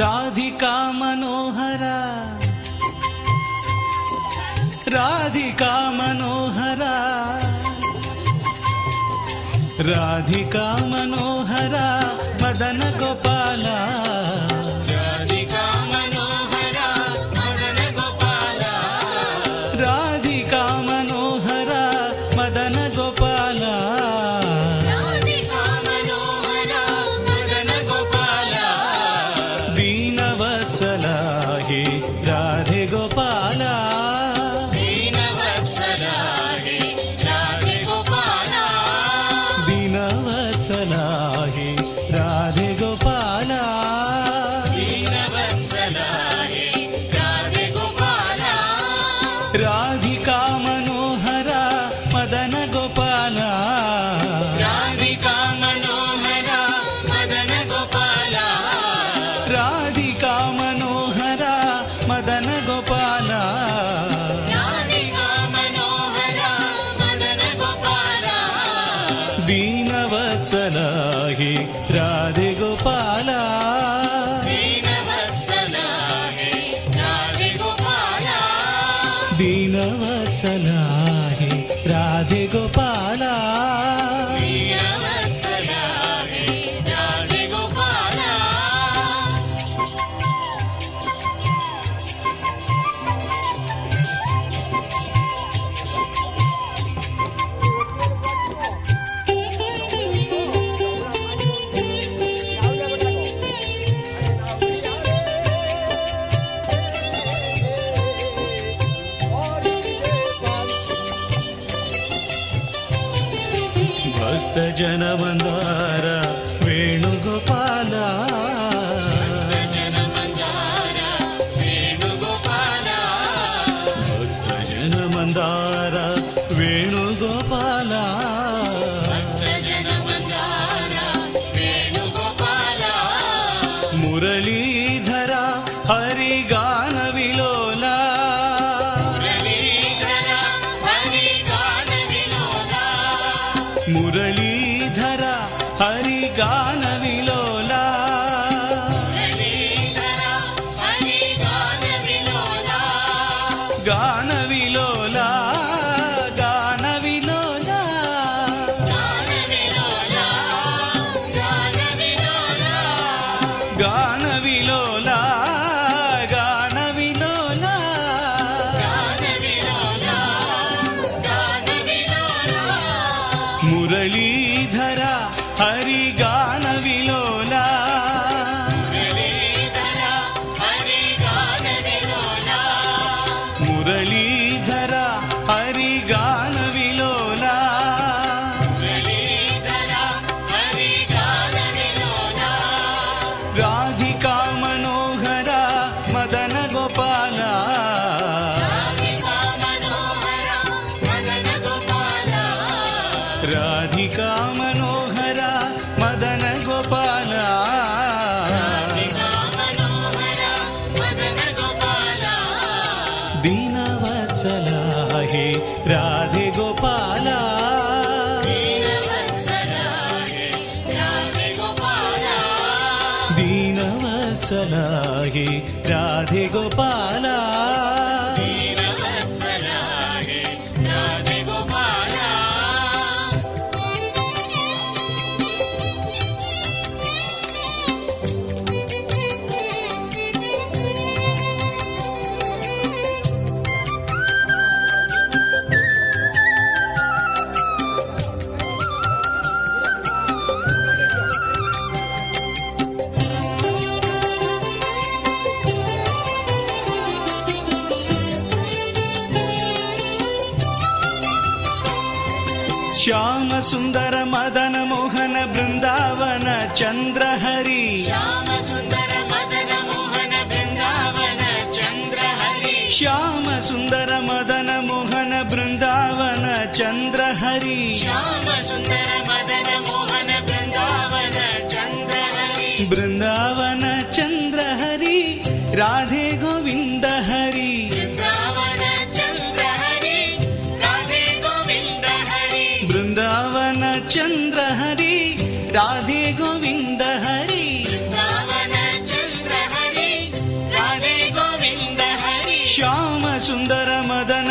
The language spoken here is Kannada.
ರಾಧಿಕಾ ಮನೋಹರ ರಾಧಿಕಾ ಮನೋಹರ ರಾಧಿಕಾ ಮನೋಹರ ಮದನ ಗೋಪಾಲ ರಾಧಿಕಾ ಮನೋಹರ ಮದನ ಗೋಪಾಲ ರಾಧಿಕಾ ಮನೋಹರ ಮದನ ಗೋಪಾಲ ರಾಧಿಕಾ ಮನೋಹರ ಮದನ ಗೋಪಾಲ ದೀನವತ್ಸಲ ಹೇ ರಾಧೆ ಗೋಪಾಲ ದೀನವತ್ಸಲ ಹೇ ರಾಧೆ ಗೋಪಾಲ ದೀನವತ್ಸಲ ಹೇ ರಾಧೆ ಗೋಪಾಲ ದೀನವತ್ಸಲ ಹೇ ರಾಧೆ ಗೋಪಾಲ ರಾಧಿಕಾ ಮನೋಹರ ಮದನ ಗೋಪಾಲ ರಾಧಿಕಾ ಮನೋಹರ ಮದನ ಗೋಪಾಲ ರಾಧಿಕಾ ಮನೋಹರ ಮದನ ಗೋಪಾಲ ರಾಧಿಕಾ ಮನೋಹರ ಮದನ ಗೋಪಾಲ ದೀನವತ್ಸಲ ಹೇ ರಾಧೆ ಗೋಪಾಲ ದೀನವತ್ಸಲ ಹೇ ರಾಧೆ ಗೋಪಾಲ ದೀನವತ್ಸಲ ಹೇ ರಾಧೆ ಗೋಪಾಲ ದೀನವತ್ಸಲ ಹೇ ರಾಧೆ ಗೋಪಾಲ ಭಕ್ತ ಜನ ಮಂದಾರ ವೇಣುಗೋಪಾಲ ಜನ ಮಂದಾರ ವೇಣುಗೋಪಾಲ ಭಕ್ತ ಜನ ಮಂದಾರ ವೇಣುಗೋಪಾಲ ಜನ ಮಂದಾರ ವೇಣುಗೋಪಾಲ ಮುರಳೀಧರ ಹರಿಗಾನ ವಿಲೋಲ ಮುರಳೀಧರ ಹರಿಗಾನ ವಿಲೋಲ ಮುರಳೀಧರ ಹರಿಗಾನ ವಿಲೋಲ ಮುರಳೀಧರ ಹರಿಗಾನ ವಿಲೋಲ ಗಾನ ವಿಲೋಲ ಗಾನ ವಿಲೋಲ ಗಾನ ವಿಲೋಲ ಗಾನ ವಿಲೋಲ ಗಾನ ವಿಲೋಲ ಗಾನ ವಿಲೋಲ ಗಾನ ವಿಲೋಲ ಗಾನ ವಿಲೋಲ ಮುರಳೀಧರ ಹರಿಗಾನ ವಿಲೋಲ ಮುರಳೀಧರ ಹರಿಗಾನ ವಿಲೋಲ ಮುರಳೀಧರ ಹರಿಗಾನ ವಿಲೋಲ ಮುರಳೀಧರ ಹರಿಗಾನ ವಿಲೋಲ ರಾಧಿಕಾ ಮನೋಹರ ಮದನ ಗೋಪಾಲ ರಾಧಿಕಾ ಮನೋಹರ ಮದನ ಗೋಪಾಲ ರಾಧಿಕಾ ಮನೋಹರ ಮದನ ಗೋಪಾಲ ರಾಧಿಕಾ ಮನೋಹರ ಮದನ ಗೋಪಾಲ ದೀನವತ್ಸಲ ಹೇ ರಾಧೆ ಗೋಪಾಲ ದೀನವತ್ಸಲ ಹೇ ರಾಧೆ ಗೋಪಾಲ ದೀನವತ್ಸಲ ಹೇ ರಾಧೆ ಗೋಪಾಲ ದೀನವತ್ಸಲ ಹೇ ರಾಧೆ ಗೋಪಾಲ ಶ್ಯಾಮ ಸುಂದರ ಮದನ ಮೋಹನ ಬೃಂದಾವನ ಚಂದ್ರಹರಿ ಶ್ಯಾಮ ಸುಂದರ ಮದನ ಮೋಹನ ಬೃಂದಾವನ ಚಂದ್ರಹರಿ ಶ್ಯಾಮ ಸುಂದರ ಮದನ ಮೋಹನ ಬೃಂದಾವನ ಚಂದ್ರಹರಿ ಶ್ಯಾಮ ಸುಂದರ ಮದನ ಮೋಹನ ಬೃಂದಾವನ ಚಂದ್ರಹರಿ ಬೃಂದಾವನ ಚಂದ್ರಹರಿ ರಾಧೆ ಗೋವಿಂದ ಹರಿ ಬೃಂದಾವನ ಚಂದ್ರಹರಿ ರಾಧೆ ಗೋವಿಂದ ಹರಿ ಬೃಂದಾವನ ಚಂದ್ರಹರಿ ರಾಧೆ ಗೋವಿಂದ ಹರಿ ಬೃಂದಾವನ ಚಂದ್ರಹರಿ श्याम सुन्दर मदन